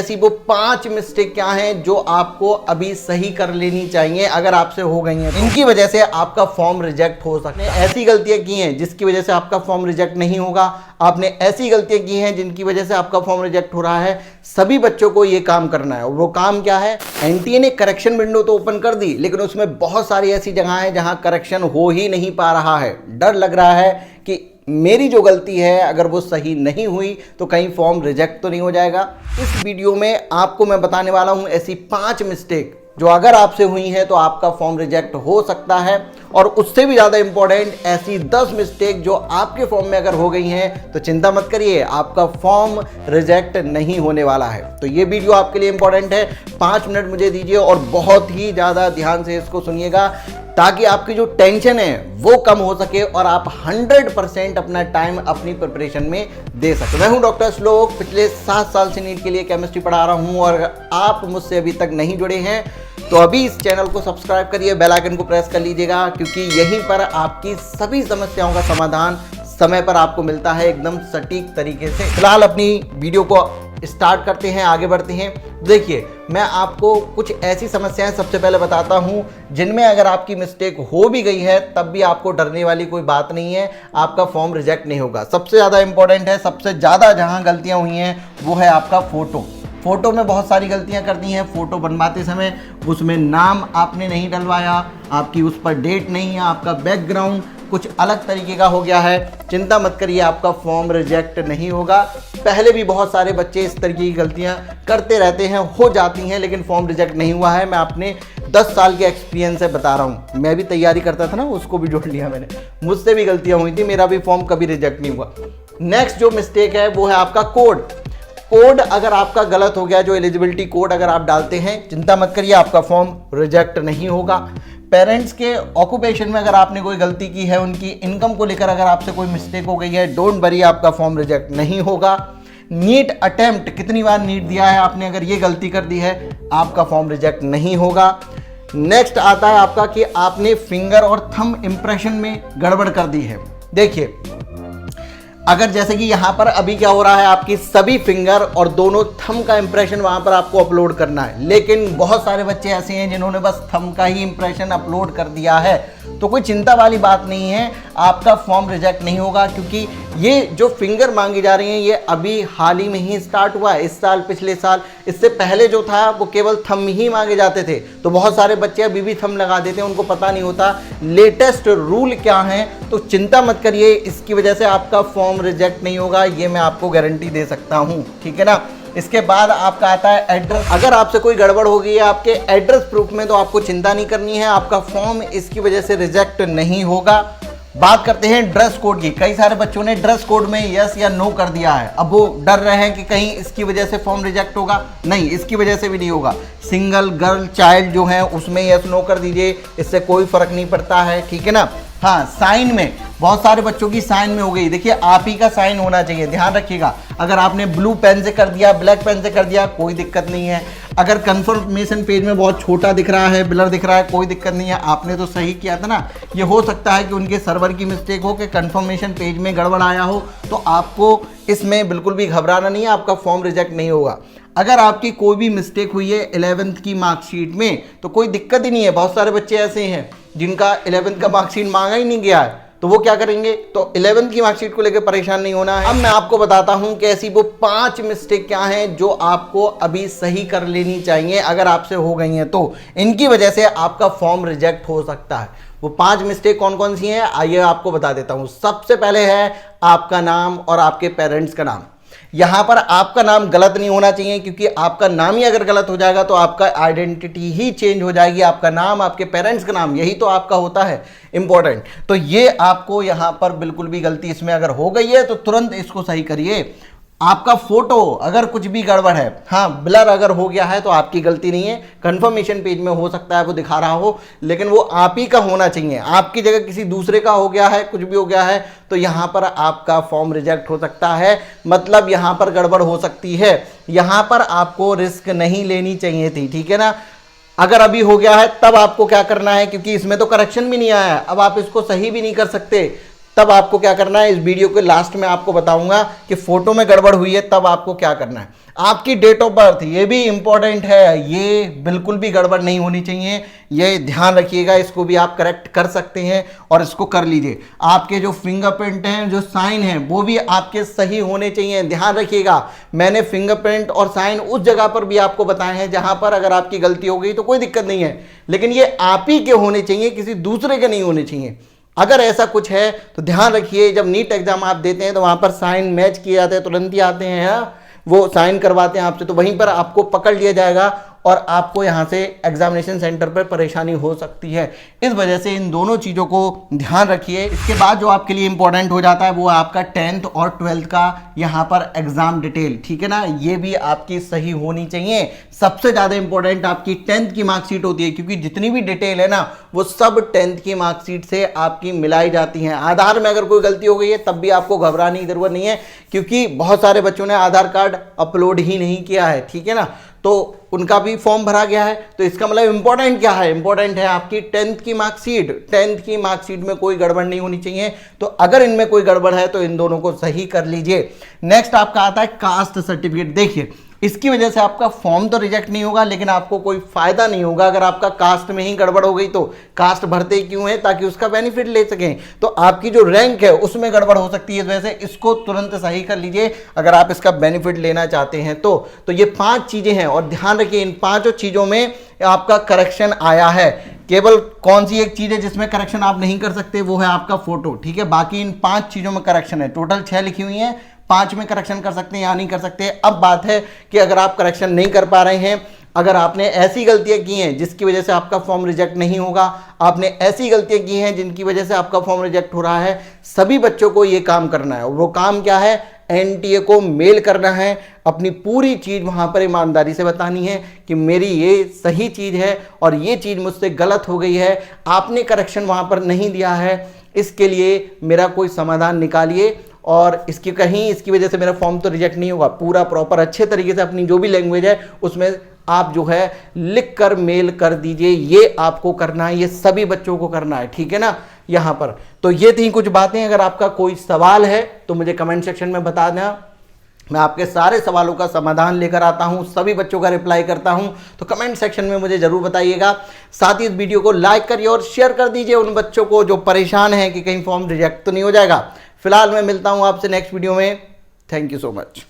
ऐसी वो 5 मिस्टेक क्या हैं जो आपको अभी सही कर लेनी चाहिए अगर आपसे हो गई हैं। इनकी वजह से आपका फॉर्म रिजेक्ट हो सकता है। ऐसी गलतियां की हैं जिसकी वजह से आपका फॉर्म रिजेक्ट नहीं होगा। आपने ऐसी गलतियां की हैं जिनकी वजह से आपका फॉर्म रिजेक्ट हो रहा है। सभी बच्चों को ये काम करना है और वो काम क्या है? एनटीए ने करेक्शन विंडो तो ओपन कर दी, लेकिन उसमें बहुत सारी ऐसी जगह है जहां करेक्शन हो ही नहीं पा रहा है। डर लग रहा है कि मेरी जो गलती है अगर वो सही नहीं हुई तो कहीं फॉर्म रिजेक्ट तो नहीं हो जाएगा। इस वीडियो में आपको मैं बताने वाला हूं ऐसी 5 मिस्टेक जो अगर आपसे हुई है तो आपका फॉर्म रिजेक्ट हो सकता है, और उससे भी ज़्यादा इंपॉर्टेंट ऐसी 10 मिस्टेक जो आपके फॉर्म में अगर हो गई हैं तो चिंता मत करिए, आपका फॉर्म रिजेक्ट नहीं होने वाला है। तो ये वीडियो आपके लिए इंपॉर्टेंट है। 5 मिनट मुझे दीजिए और बहुत ही ज़्यादा ध्यान से इसको सुनिएगा ताकि आपकी जो टेंशन है वो कम हो सके और आप 100% अपना टाइम अपनी प्रिपरेशन में दे सके। मैं हूं डॉक्टर श्लोक, पिछले 7 साल से नीट के लिए केमिस्ट्री पढ़ा रहा हूं, और आप मुझसे अभी तक नहीं जुड़े हैं तो अभी इस चैनल को सब्सक्राइब करिए, बेल आइकन को प्रेस कर लीजिएगा, क्योंकि यहीं पर आपकी सभी समस्याओं का समाधान समय पर आपको मिलता है एकदम सटीक तरीके से। फिलहाल अपनी वीडियो को स्टार्ट करते हैं, आगे बढ़ते हैं। देखिए, मैं आपको कुछ ऐसी समस्याएं सबसे पहले बताता हूं जिनमें अगर आपकी मिस्टेक हो भी गई है तब भी आपको डरने वाली कोई बात नहीं है, आपका फॉर्म रिजेक्ट नहीं होगा। सबसे ज़्यादा इंपॉर्टेंट है, सबसे ज़्यादा जहां गलतियां हुई हैं वो है आपका फ़ोटो में बहुत सारी गलतियां कर दी हैं। फ़ोटो बनवाते समय उसमें नाम आपने नहीं डलवाया, आपकी उस पर डेट नहीं है, आपका बैकग्राउंड कुछ अलग तरीके का हो गया है। चिंता मत करिए, आपका फॉर्म रिजेक्ट नहीं होगा। पहले भी बहुत सारे बच्चे इस तरीके की गलतियां करते रहते हैं, हो जाती हैं, लेकिन फॉर्म रिजेक्ट नहीं हुआ है। मैं अपने 10 साल के एक्सपीरियंस से बता रहा हूं। मैं भी तैयारी करता था ना, उसको भी जोड़ लिया मैंने, मुझसे भी गलतियां हुई थी, मेरा भी फॉर्म कभी रिजेक्ट नहीं हुआ। नेक्स्ट जो मिस्टेक है वो है आपका कोड अगर आपका गलत हो गया, जो एलिजिबिलिटी कोड अगर आप डालते हैं, चिंता मत करिए, आपका फॉर्म रिजेक्ट नहीं होगा। पेरेंट्स के ऑक्यूपेशन में अगर आपने कोई गलती की है, उनकी इनकम को लेकर अगर आपसे कोई मिस्टेक हो गई है, डोंट वरी, आपका फॉर्म रिजेक्ट नहीं होगा। नीट अटेम्प्ट, कितनी बार नीट दिया है आपने, अगर ये गलती कर दी है आपका फॉर्म रिजेक्ट नहीं होगा। नेक्स्ट आता है आपका कि आपने फिंगर और थंब इंप्रेशन में गड़बड़ कर दी है। देखिए, अगर जैसे कि यहाँ पर अभी क्या हो रहा है, आपकी सभी फिंगर और दोनों थंब का इंप्रेशन वहाँ पर आपको अपलोड करना है, लेकिन बहुत सारे बच्चे ऐसे हैं जिन्होंने बस थंब का ही इंप्रेशन अपलोड कर दिया है। तो कोई चिंता वाली बात नहीं है, आपका फॉर्म रिजेक्ट नहीं होगा, क्योंकि ये जो फिंगर मांगी जा रही हैं ये अभी हाल ही में ही स्टार्ट हुआ है। इस साल, पिछले साल, इससे पहले जो था वो केवल थंब ही मांगे जाते थे। तो बहुत सारे बच्चे अभी भी थंब लगा देते हैं, उनको पता नहीं होता लेटेस्ट रूल क्या है। तो चिंता मत करिए, इसकी वजह से आपका फॉर्म रिजेक्ट नहीं होगा, ये मैं आपको गारंटी दे सकता हूँ, ठीक है ना। इसके बाद आपका आता है एड्रेस। अगर आपसे कोई गड़बड़ हो गई है आपके एड्रेस प्रूफ में तो आपको चिंता नहीं करनी है, आपका फॉर्म इसकी वजह से रिजेक्ट नहीं होगा। बात करते हैं ड्रेस कोड की। कई सारे बच्चों ने ड्रेस कोड में यस या नो कर दिया है, अब वो डर रहे हैं कि कहीं इसकी वजह से फॉर्म रिजेक्ट होगा। नहीं, इसकी वजह से भी नहीं होगा। सिंगल गर्ल चाइल्ड जो है उसमें यस नो कर दीजिए, इससे कोई फर्क नहीं पड़ता है, ठीक है ना। हाँ, साइन में बहुत सारे बच्चों की साइन में हो गई। देखिए, आप ही का साइन होना चाहिए, ध्यान रखिएगा। अगर आपने ब्लू पेन से कर दिया, ब्लैक पेन से कर दिया, कोई दिक्कत नहीं है। अगर कंफर्मेशन पेज में बहुत छोटा दिख रहा है, ब्लर दिख रहा है, कोई दिक्कत नहीं है, आपने तो सही किया था ना। ये हो सकता है कि उनके सर्वर की मिस्टेक हो, कि कंफर्मेशन पेज में गड़बड़ आया हो, तो आपको इसमें बिल्कुल भी घबराना नहीं है, आपका फॉर्म रिजेक्ट नहीं होगा। अगर आपकी कोई भी मिस्टेक हुई है 11th की मार्कशीट में तो कोई दिक्कत ही नहीं है। बहुत सारे बच्चे ऐसे हैं जिनका 11th का मार्कशीट मांगा ही नहीं गया है, तो वो क्या करेंगे? तो 11th की मार्कशीट को लेकर परेशान नहीं होना है। अब मैं आपको बताता हूं कि ऐसी वो 5 मिस्टेक क्या हैं जो आपको अभी सही कर लेनी चाहिए अगर आपसे हो गई हैं तो इनकी वजह से आपका फॉर्म रिजेक्ट हो सकता है। वो 5 मिस्टेक कौन कौन सी हैं आइए आपको बता देता हूं। सबसे पहले है आपका नाम और आपके पेरेंट्स का नाम। यहां पर आपका नाम गलत नहीं होना चाहिए, क्योंकि आपका नाम ही अगर गलत हो जाएगा तो आपका आइडेंटिटी ही चेंज हो जाएगी। आपका नाम, आपके पेरेंट्स का नाम, यही तो आपका होता है इंपॉर्टेंट। तो ये आपको यहां पर बिल्कुल भी गलती इसमें अगर हो गई है तो तुरंत इसको सही करिए। आपका फोटो अगर कुछ भी गड़बड़ है, हाँ ब्लर अगर हो गया है तो आपकी गलती नहीं है, कंफर्मेशन पेज में हो सकता है वो दिखा रहा हो, लेकिन वो आप ही का होना चाहिए। आपकी जगह किसी दूसरे का हो गया है, कुछ भी हो गया है तो यहाँ पर आपका फॉर्म रिजेक्ट हो सकता है, मतलब यहाँ पर गड़बड़ हो सकती है। यहाँ पर आपको रिस्क नहीं लेनी चाहिए थी, ठीक है ना। अगर अभी हो गया है तब आपको क्या करना है, क्योंकि इसमें तो करेक्शन भी नहीं आया है, अब आप इसको सही भी नहीं कर सकते। तब आपको क्या करना है, इस वीडियो के लास्ट में आपको बताऊंगा कि फोटो में गड़बड़ हुई है तब आपको क्या करना है। आपकी डेट ऑफ बर्थ, ये भी इंपॉर्टेंट है, ये बिल्कुल भी गड़बड़ नहीं होनी चाहिए, ये ध्यान रखिएगा, इसको भी आप करेक्ट कर सकते हैं और इसको कर लीजिए। आपके जो फिंगरप्रिंट हैं, जो साइन हैं, वो भी आपके सही होने चाहिए, ध्यान रखिएगा। मैंने फिंगरप्रिंट और साइन उस जगह पर भी आपको बताए हैं जहां पर अगर आपकी गलती हो गई तो कोई दिक्कत नहीं है, लेकिन ये आप ही के होने चाहिए, किसी दूसरे के नहीं होने चाहिए। अगर ऐसा कुछ है तो ध्यान रखिए, जब नीट एग्जाम आप देते हैं तो वहां पर साइन मैच किए जाते हैं, तुरंत ही आते हैं, वो साइन करवाते हैं आपसे, तो वहीं पर आपको पकड़ लिया जाएगा और आपको यहां से एग्जामिनेशन सेंटर पर परेशानी हो सकती है। इस वजह से इन दोनों चीज़ों को ध्यान रखिए। इसके बाद जो आपके लिए इंपॉर्टेंट हो जाता है वो आपका 10th और 12th का यहाँ पर एग्जाम डिटेल, ठीक है ना, ये भी आपकी सही होनी चाहिए। सबसे ज़्यादा इंपॉर्टेंट आपकी 10th की मार्कशीट होती है, क्योंकि जितनी भी डिटेल है ना वो सब 10th की मार्कशीट से आपकी मिलाई जाती हैं। आधार में अगर कोई गलती हो गई है तब भी आपको घबराने की जरूरत नहीं है, क्योंकि बहुत सारे बच्चों ने आधार कार्ड अपलोड ही नहीं किया है, ठीक है ना, तो उनका भी फॉर्म भरा गया है। तो इसका मतलब इंपॉर्टेंट क्या है, इंपॉर्टेंट है आपकी 10th की मार्कशीट। 10th की मार्कशीट में कोई गड़बड़ नहीं होनी चाहिए, तो अगर इनमें कोई गड़बड़ है तो इन दोनों को सही कर लीजिए। नेक्स्ट आपका आता है कास्ट सर्टिफिकेट। देखिए, इसकी वजह से आपका फॉर्म तो रिजेक्ट नहीं होगा, लेकिन आपको कोई फायदा नहीं होगा अगर आपका कास्ट में ही गड़बड़ हो गई। तो कास्ट भरते ही क्यों है, ताकि उसका बेनिफिट ले सकें। तो आपकी जो रैंक है उसमें गड़बड़ हो सकती है, इस वजह से इसको तुरंत सही कर लीजिए अगर आप इसका बेनिफिट लेना चाहते हैं तो ये 5 चीजें हैं, और ध्यान रखिए इन 5 चीजों में आपका करेक्शन आया है। केवल कौन सी एक चीज है जिसमें करेक्शन आप नहीं कर सकते, वो है आपका फोटो, ठीक है। बाकी इन 5 चीजों में करेक्शन है। टोटल 6 लिखी हुई है, 5 में करेक्शन कर सकते हैं या नहीं कर सकते। अब बात है कि अगर आप करेक्शन नहीं कर पा रहे हैं, अगर आपने ऐसी गलतियां की हैं जिसकी वजह से आपका फॉर्म रिजेक्ट नहीं होगा, आपने ऐसी गलतियां की हैं जिनकी वजह से आपका फॉर्म रिजेक्ट हो रहा है, सभी बच्चों को ये काम करना है। और वो काम क्या है, एनटीए को मेल करना है, अपनी पूरी चीज़ वहाँ पर ईमानदारी से बतानी है कि मेरी ये सही चीज़ है और ये चीज़ मुझसे गलत हो गई है, आपने करेक्शन वहाँ पर नहीं दिया है, इसके लिए मेरा कोई समाधान निकालिए और इसकी वजह से मेरा फॉर्म तो रिजेक्ट नहीं होगा। पूरा प्रॉपर अच्छे तरीके से अपनी जो भी लैंग्वेज है उसमें आप जो है लिख कर मेल कर दीजिए। ये आपको करना है, ये सभी बच्चों को करना है, ठीक है ना। यहाँ पर तो ये थी कुछ बातें। अगर आपका कोई सवाल है तो मुझे कमेंट सेक्शन में बता देना, मैं आपके सारे सवालों का समाधान लेकर आता हूं, सभी बच्चों का रिप्लाई करता हूं। तो कमेंट सेक्शन में मुझे जरूर बताइएगा। साथ ही इस वीडियो को लाइक करिए और शेयर कर दीजिए उन बच्चों को जो परेशान हैं कि कहीं फॉर्म रिजेक्ट तो नहीं हो जाएगा। फिलहाल मैं मिलता हूं आपसे नेक्स्ट वीडियो में। Thank you so much.